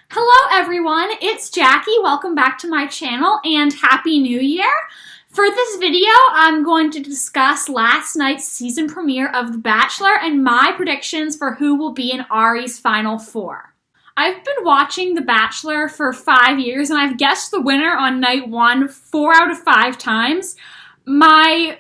Hello everyone, it's Jackie. Welcome back to my channel and Happy New Year. For this video, I'm going to discuss last night's season premiere of The Bachelor and my predictions for who will be in Ari's final four. I've been watching The Bachelor for 5 years and I've guessed the winner on night one 4 out of 5 times. My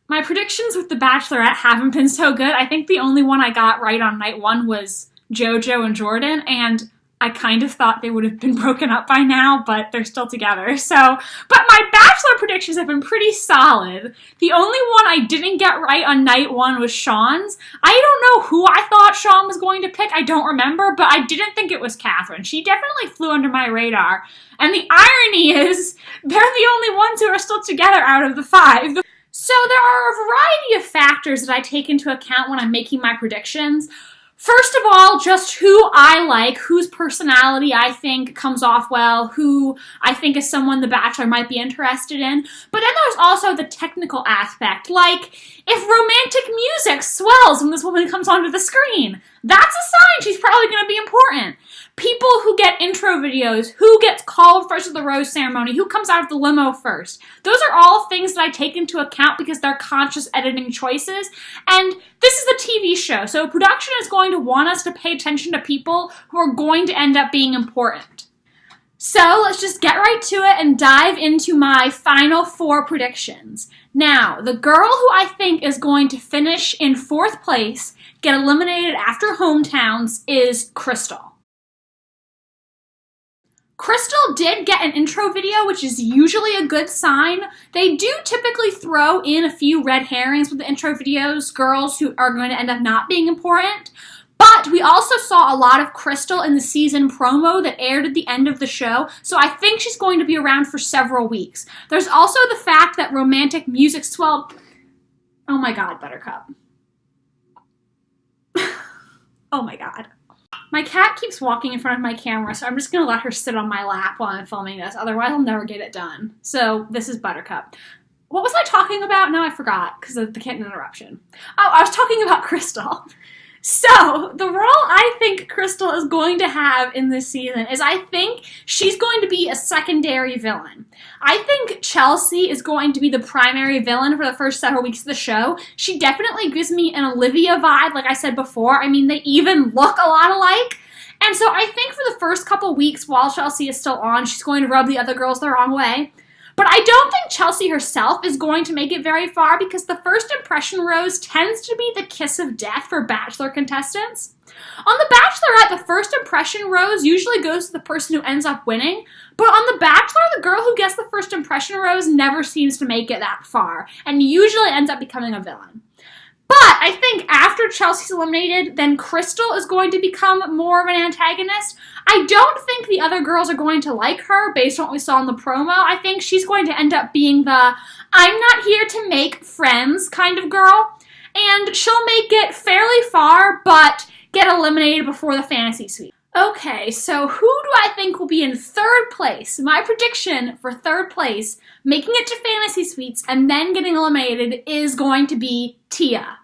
predictions with The Bachelorette haven't been so good. I think the only one I got right on night one was JoJo and Jordan, and I kind of thought they would have been broken up by now, but they're still together. But my Bachelor predictions have been pretty solid. The only one I didn't get right on night one was Sean's. I don't know who I thought Sean was going to pick. I don't remember, but I didn't think it was Catherine. She definitely flew under my radar. And the irony is, they're the only ones who are still together out of the 5. So there are a variety of factors that I take into account when I'm making my predictions. First of all, just who I like, whose personality I think comes off well, who I think is someone The Bachelor might be interested in. But then there's also the technical aspect, like if romantic music swells when this woman comes onto the screen, that's a sign she's probably going to be important. People who get intro videos, who gets called first to the rose ceremony, who comes out of the limo first. Those are all things that I take into account because they're conscious editing choices. And this is a TV show, so production is going to want us to pay attention to people who are going to end up being important. So let's just get right to it and dive into my final 4 predictions. Now, the girl who I think is going to finish in 4th place, get eliminated after hometowns, is Crystal. Crystal did get an intro video, which is usually a good sign. They do typically throw in a few red herrings with the intro videos, girls who are going to end up not being important. But we also saw a lot of Crystal in the season promo that aired at the end of the show, so I think she's going to be around for several weeks. There's also the fact that romantic music swelled. Oh my god, Buttercup. Oh my god. My cat keeps walking in front of my camera, so I'm just going to let her sit on my lap while I'm filming this. Otherwise, I'll never get it done. So, this is Buttercup. What was I talking about? No, I forgot, because of the kitten interruption. Oh, I was talking about Crystal. So, the role I think Crystal is going to have in this season is I think she's going to be a secondary villain. I think Chelsea is going to be the primary villain for the first several weeks of the show. She definitely gives me an Olivia vibe, like I said before. I mean, they even look a lot alike. And so I think for the first couple weeks while Chelsea is still on, she's going to rub the other girls the wrong way. But I don't think Chelsea herself is going to make it very far because the first impression rose tends to be the kiss of death for Bachelor contestants. On The Bachelorette, the first impression rose usually goes to the person who ends up winning, but on The Bachelor, the girl who gets the first impression rose never seems to make it that far, and usually ends up becoming a villain. But I think after Chelsea's eliminated, then Crystal is going to become more of an antagonist. I don't think the other girls are going to like her based on what we saw in the promo. I think she's going to end up being the I'm not here to make friends kind of girl. And she'll make it fairly far, but get eliminated before the fantasy suite. Okay, so who do I think will be in 3rd place? My prediction for 3rd place, making it to fantasy suites and then getting eliminated, is going to be Tia.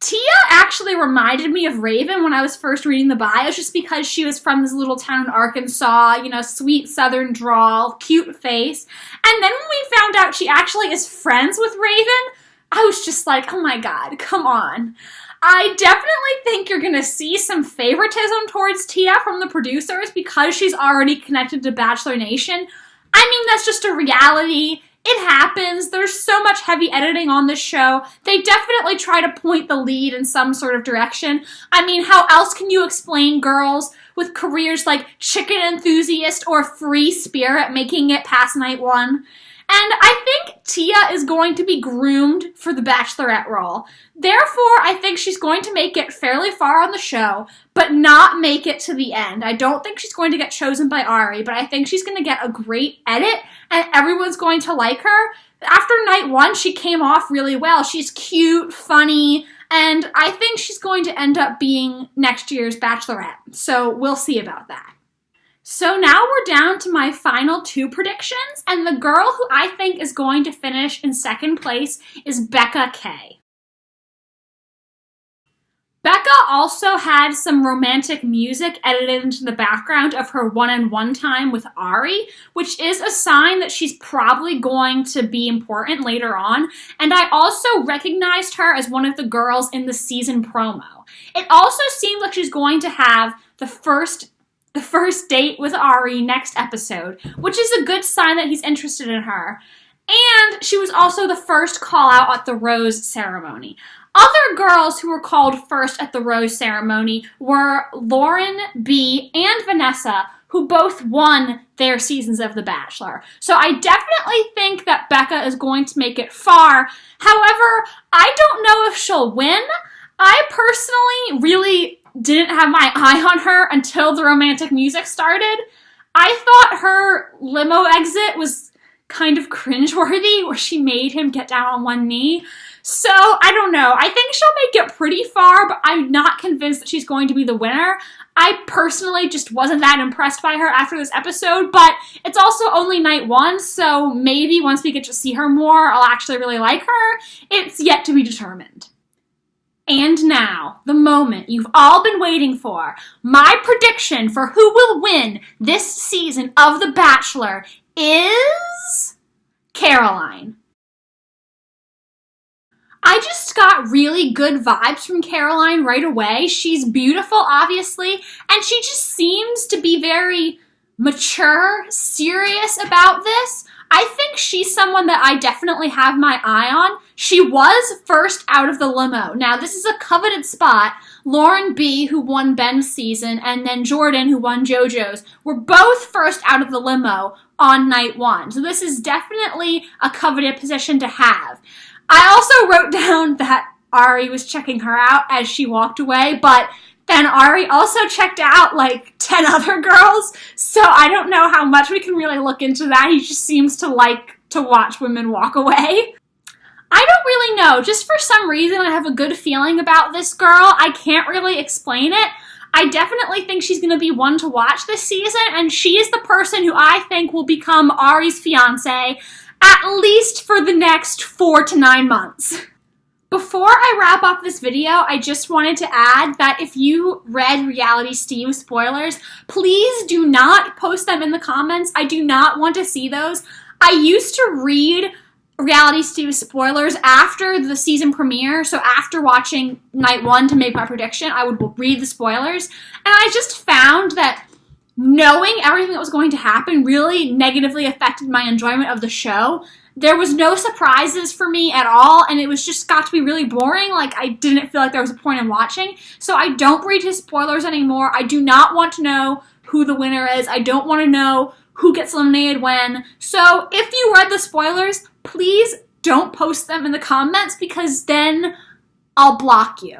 Tia actually reminded me of Raven when I was first reading the bios, just because she was from this little town in Arkansas, you know, sweet southern drawl, cute face. And then when we found out she actually is friends with Raven, I was just like, oh my god, come on. I definitely think you're going to see some favoritism towards Tia from the producers because she's already connected to Bachelor Nation. I mean, that's just a reality. It happens. There's so much heavy editing on this show. They definitely try to point the lead in some sort of direction. I mean, how else can you explain girls with careers like chicken enthusiast or free spirit making it past night one? And I think Tia is going to be groomed for the Bachelorette role. Therefore, I think she's going to make it fairly far on the show, but not make it to the end. I don't think she's going to get chosen by Ari, but I think she's going to get a great edit, and everyone's going to like her. After night one, she came off really well. She's cute, funny, and I think she's going to end up being next year's Bachelorette. So we'll see about that. So now we're down to my final 2 predictions, and the girl who I think is going to finish in 2nd place is Becca K. Becca also had some romantic music edited into the background of her one-on-one time with Ari, which is a sign that she's probably going to be important later on, and I also recognized her as one of the girls in the season promo. It also seemed like she's going to have the first date with Ari next episode, which is a good sign that he's interested in her. And she was also the first call out at the rose ceremony. Other girls who were called first at the rose ceremony were Lauren, B, and Vanessa, who both won their seasons of The Bachelor. So I definitely think that Becca is going to make it far. However, I don't know if she'll win. I personally really didn't have my eye on her until the romantic music started. I thought her limo exit was kind of cringeworthy, where she made him get down on one knee. So, I don't know. I think she'll make it pretty far, but I'm not convinced that she's going to be the winner. I personally just wasn't that impressed by her after this episode, but it's also only night one, so maybe once we get to see her more, I'll actually really like her. It's yet to be determined. And now, the moment you've all been waiting for, my prediction for who will win this season of The Bachelor is Caroline. I just got really good vibes from Caroline right away. She's beautiful, obviously, and she just seems to be very mature, serious about this. I think she's someone that I definitely have my eye on. She was first out of the limo. Now, this is a coveted spot. Lauren B., who won Ben's season, and then Jordan, who won JoJo's, were both first out of the limo on night one. So this is definitely a coveted position to have. I also wrote down that Ari was checking her out as she walked away, but then Ari also checked out like 10 other girls, so I don't know how much we can really look into that. He just seems to like to watch women walk away. I don't really know. Just for some reason, I have a good feeling about this girl. I can't really explain it. I definitely think she's going to be one to watch this season, and she is the person who I think will become Ari's fiancé, at least for the next 4 to 9 months. Before I wrap up this video, I just wanted to add that if you read Reality Steve spoilers, please do not post them in the comments. I do not want to see those. I used to read Reality Steve spoilers after the season premiere, so after watching night one to make my prediction, I would read the spoilers, and I just found that knowing everything that was going to happen really negatively affected my enjoyment of the show. There was no surprises for me at all, and it was just got to be really boring. Like, I didn't feel like there was a point in watching, so I don't read his spoilers anymore. I do not want to know who the winner is. I don't want to know who gets eliminated when. So if you read the spoilers, please don't post them in the comments, because then I'll block you,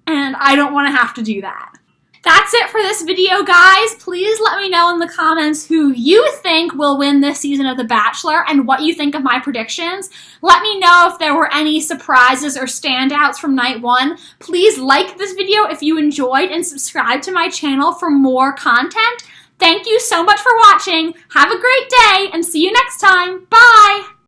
and I don't want to have to do that. That's it for this video, guys. Please let me know in the comments who you think will win this season of The Bachelor and what you think of my predictions. Let me know if there were any surprises or standouts from night one. Please like this video if you enjoyed and subscribe to my channel for more content. Thank you so much for watching. Have a great day and see you next time. Bye!